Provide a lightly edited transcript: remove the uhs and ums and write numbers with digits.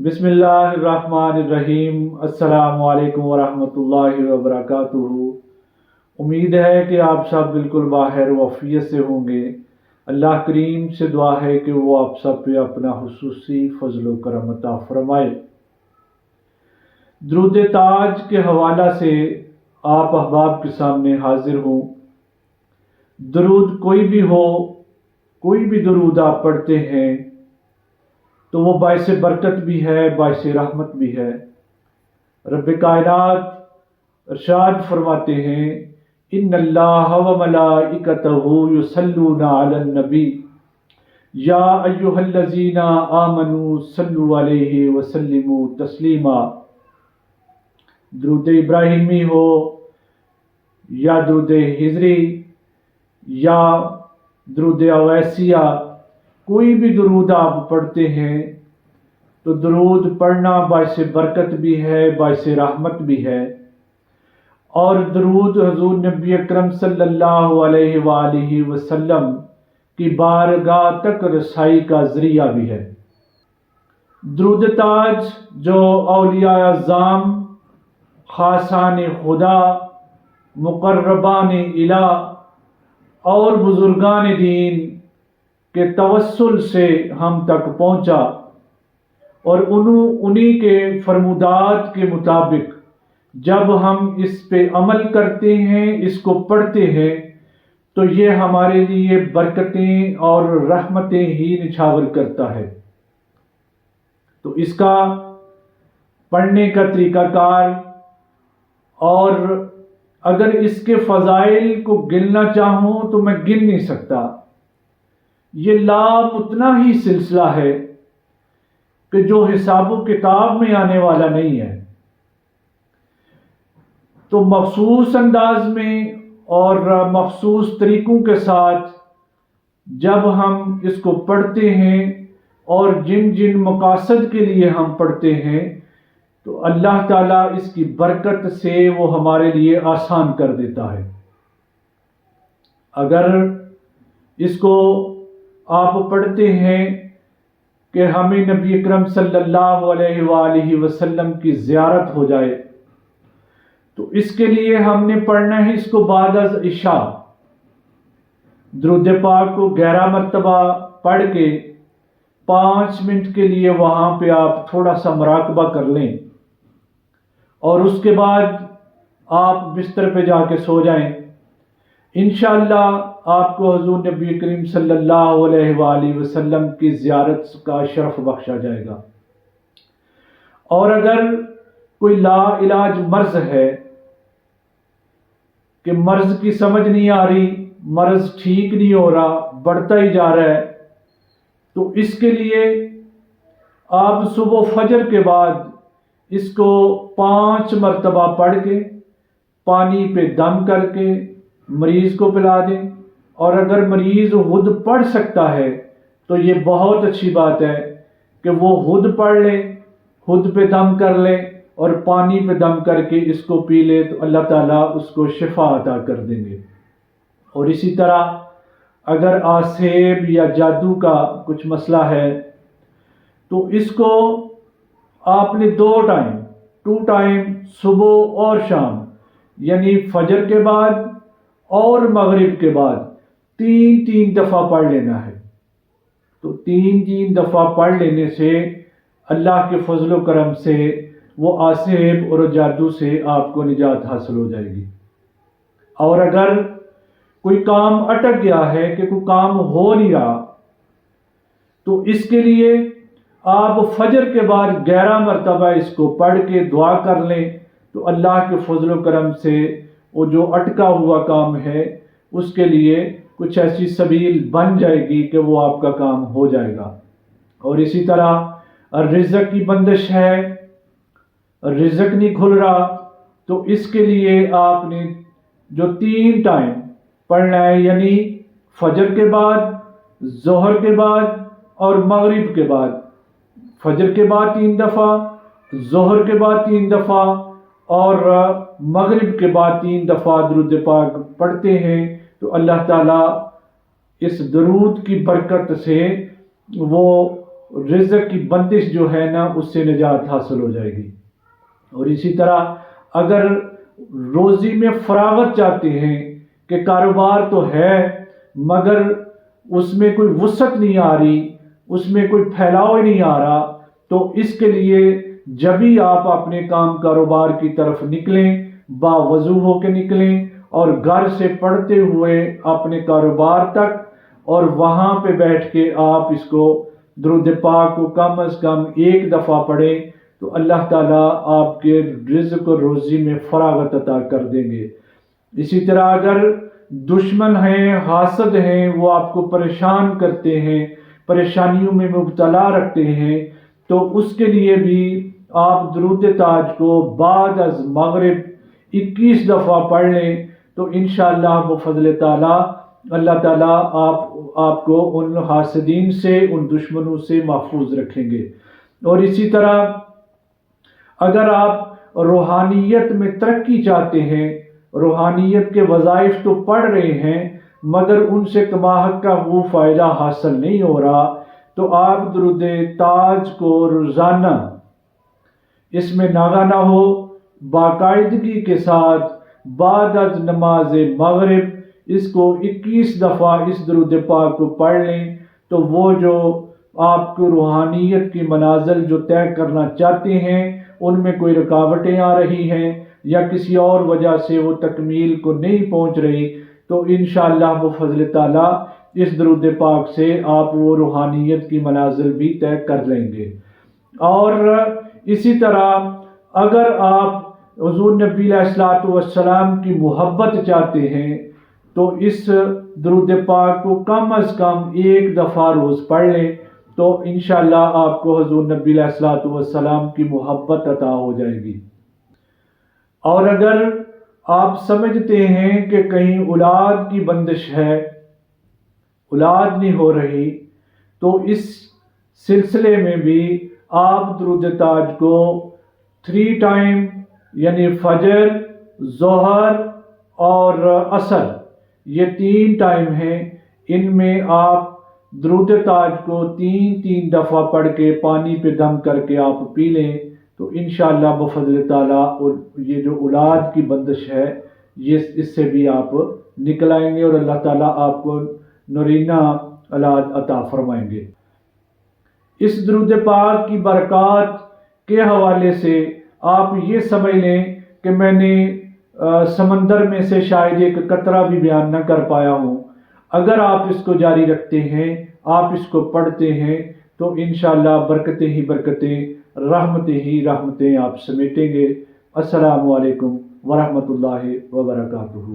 بسم اللہ الرحمن الرحیم۔ السلام علیکم ورحمۃ اللہ وبرکاتہ۔ امید ہے کہ آپ سب بالکل باخیر و عافیت سے ہوں گے۔ اللہ کریم سے دعا ہے کہ وہ آپ سب پہ اپنا خصوصی فضل و کرم عطا فرمائے۔ درود تاج کے حوالہ سے آپ احباب کے سامنے حاضر ہوں۔ درود کوئی بھی ہو، کوئی بھی درود آپ پڑھتے ہیں تو وہ باعث برکت بھی ہے، باعث رحمت بھی ہے۔ رب کائنات ارشاد فرماتے ہیں، ان اللہ و ملائکتہ یصلون علی النبی یا ایھا الذین آمنوا صلوا علیہ وسلموا تسلیما۔ درود ابراہیمی ہو یا درود ہجری یا درود اویسیہ، کوئی بھی درود آپ پڑھتے ہیں تو درود پڑھنا باعث برکت بھی ہے، باعث رحمت بھی ہے، اور درود حضور نبی اکرم صلی اللہ علیہ وآلہ وسلم کی بارگاہ تک رسائی کا ذریعہ بھی ہے۔ درود تاج جو اولیاء اعظام، خاصان خدا، مقربان الہ اور بزرگان دین کے توسل سے ہم تک پہنچا، اور انہی کے فرمودات کے مطابق جب ہم اس پہ عمل کرتے ہیں، اس کو پڑھتے ہیں، تو یہ ہمارے لیے برکتیں اور رحمتیں ہی نچھاور کرتا ہے۔ تو اس کا پڑھنے کا طریقہ کار، اور اگر اس کے فضائل کو گننا چاہوں تو میں گن نہیں سکتا۔ یہ لامتناہی سلسلہ ہے کہ جو حساب و کتاب میں آنے والا نہیں ہے۔ تو مخصوص انداز میں اور مخصوص طریقوں کے ساتھ جب ہم اس کو پڑھتے ہیں اور جن جن مقاصد کے لیے ہم پڑھتے ہیں، تو اللہ تعالیٰ اس کی برکت سے وہ ہمارے لیے آسان کر دیتا ہے۔ اگر اس کو آپ پڑھتے ہیں کہ ہمیں نبی اکرم صلی اللہ علیہ وآلہ وسلم کی زیارت ہو جائے، تو اس کے لیے ہم نے پڑھنا ہے اس کو بعد از عشاء۔ درود پاک کو 11 مرتبہ پڑھ کے 5 منٹ کے لیے وہاں پہ آپ تھوڑا سا مراقبہ کر لیں، اور اس کے بعد آپ بستر پہ جا کے سو جائیں۔ انشاءاللہ آپ کو حضور نبی کریم صلی اللہ علیہ وآلہ وسلم کی زیارت کا شرف بخشا جائے گا۔ اور اگر کوئی لا علاج مرض ہے کہ مرض کی سمجھ نہیں آ رہی، مرض ٹھیک نہیں ہو رہا، بڑھتا ہی جا رہا ہے، تو اس کے لیے آپ صبح فجر کے بعد اس کو 5 مرتبہ پڑھ کے پانی پہ دم کر کے مریض کو پلا دیں، اور اگر مریض خود پڑھ سکتا ہے تو یہ بہت اچھی بات ہے کہ وہ خود پڑھ لے، خود پہ دم کر لے اور پانی پہ دم کر کے اس کو پی لے، تو اللہ تعالیٰ اس کو شفا عطا کر دیں گے۔ اور اسی طرح اگر آسیب یا جادو کا کچھ مسئلہ ہے تو اس کو آپ نے 2 ٹائم صبح اور شام، یعنی فجر کے بعد اور مغرب کے بعد 3 دفعہ پڑھ لینا ہے۔ تو 3 دفعہ پڑھ لینے سے اللہ کے فضل و کرم سے وہ آسیب اور جادو سے آپ کو نجات حاصل ہو جائے گی۔ اور اگر کوئی کام اٹک گیا ہے کہ کوئی کام ہو نہیں رہا، تو اس کے لیے آپ فجر کے بعد 11 مرتبہ اس کو پڑھ کے دعا کر لیں، تو اللہ کے فضل و کرم سے وہ جو اٹکا ہوا کام ہے اس کے لیے کچھ ایسی سبیل بن جائے گی کہ وہ آپ کا کام ہو جائے گا۔ اور اسی طرح رزق کی بندش ہے، رزق نہیں کھل رہا، تو اس کے لیے آپ نے جو 3 ٹائم پڑھنا ہے، یعنی فجر کے بعد، ظہر کے بعد اور مغرب کے بعد۔ فجر کے بعد 3 دفعہ، ظہر کے بعد 3 دفعہ اور مغرب کے بعد 3 دفعہ درود پاک پڑھتے ہیں، تو اللہ تعالیٰ اس درود کی برکت سے وہ رزق کی بندش جو ہے نا اس سے نجات حاصل ہو جائے گی۔ اور اسی طرح اگر روزی میں فراغت چاہتے ہیں کہ کاروبار تو ہے مگر اس میں کوئی وسعت نہیں آ رہی، اس میں کوئی پھیلاؤ نہیں آ رہا، تو اس کے لیے جب ہی آپ اپنے کام کاروبار کی طرف نکلیں، باوضو ہو کے نکلیں اور گھر سے پڑھتے ہوئے اپنے کاروبار تک، اور وہاں پہ بیٹھ کے آپ اس کو درود پاک کو کم از کم 1 دفعہ پڑھیں تو اللہ تعالیٰ آپ کے رزق اور روزی میں فراغت عطا کر دیں گے۔ اسی طرح اگر دشمن ہیں، حاسد ہیں، وہ آپ کو پریشان کرتے ہیں، پریشانیوں میں مبتلا رکھتے ہیں، تو اس کے لیے بھی آپ درود تاج کو بعد از مغرب 21 دفعہ پڑھ لیں تو انشاءاللہ بفضل تعالیٰ اللہ تعالیٰ آپ کو ان حاسدین سے، ان دشمنوں سے محفوظ رکھیں گے۔ اور اسی طرح اگر آپ روحانیت میں ترقی چاہتے ہیں، روحانیت کے وظائف تو پڑھ رہے ہیں مگر ان سے کما حق کا وہ فائدہ حاصل نہیں ہو رہا، تو آپ درود تاج کو روزانہ، اس میں ناغہ نہ ہو، باقاعدگی کے ساتھ بعد از نماز مغرب اس کو 21 دفعہ اس درود پاک کو پڑھ لیں تو وہ جو آپ کو روحانیت کی منازل جو طے کرنا چاہتے ہیں ان میں کوئی رکاوٹیں آ رہی ہیں یا کسی اور وجہ سے وہ تکمیل کو نہیں پہنچ رہی، تو انشاءاللہ بفضل تعالیٰ اس درود پاک سے آپ وہ روحانیت کی منازل بھی طے کر لیں گے۔ اور اسی طرح اگر آپ حضور نبی علیہ السلام کی محبت چاہتے ہیں تو اس درود پاک کو کم از کم 1 دفعہ روز پڑھ لیں تو انشاءاللہ آپ کو حضور نبی علیہ السلام کی محبت عطا ہو جائے گی۔ اور اگر آپ سمجھتے ہیں کہ کہیں اولاد کی بندش ہے، اولاد نہیں ہو رہی، تو اس سلسلے میں بھی آپ درود تاج کو 3 ٹائم یعنی فجر، ظہر اور عصر، یہ 3 ٹائم ہیں، ان میں آپ درود تاج کو 3 دفعہ پڑھ کے پانی پہ دم کر کے آپ پی لیں تو انشاءاللہ بفضل تعالیٰ یہ جو اولاد کی بندش ہے یہ اس سے بھی آپ نکل آئیں گے اور اللہ تعالیٰ آپ کو نورینہ اولاد عطا فرمائیں گے۔ اس درود پاک کی برکات کے حوالے سے آپ یہ سمجھ لیں کہ میں نے سمندر میں سے شاید ایک قطرہ بھی بیان نہ کر پایا ہوں۔ اگر آپ اس کو جاری رکھتے ہیں، آپ اس کو پڑھتے ہیں تو انشاءاللہ برکتیں ہی برکتیں، رحمتیں ہی رحمتیں آپ سمیٹیں گے۔ السلام علیکم ورحمۃ اللہ وبرکاتہ۔